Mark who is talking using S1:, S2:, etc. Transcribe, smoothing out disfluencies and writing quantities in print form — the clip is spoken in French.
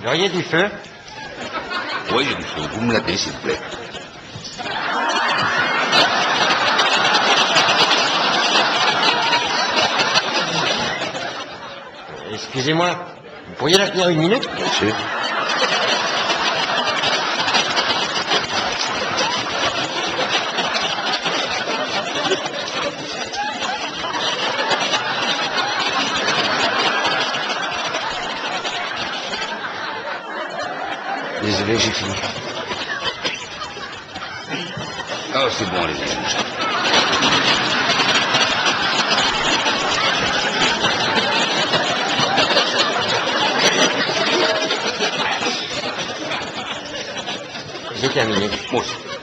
S1: auriez du feu?
S2: Oui, j'ai du feu. Vous me l'appelez, s'il vous plaît.
S1: Excusez-moi, vous pourriez la tenir une minute?
S2: Bien sûr. Désolé, j'ai fini. Oh, c'est bon, allez-y.
S1: J'ai terminé.
S2: Moi aussi.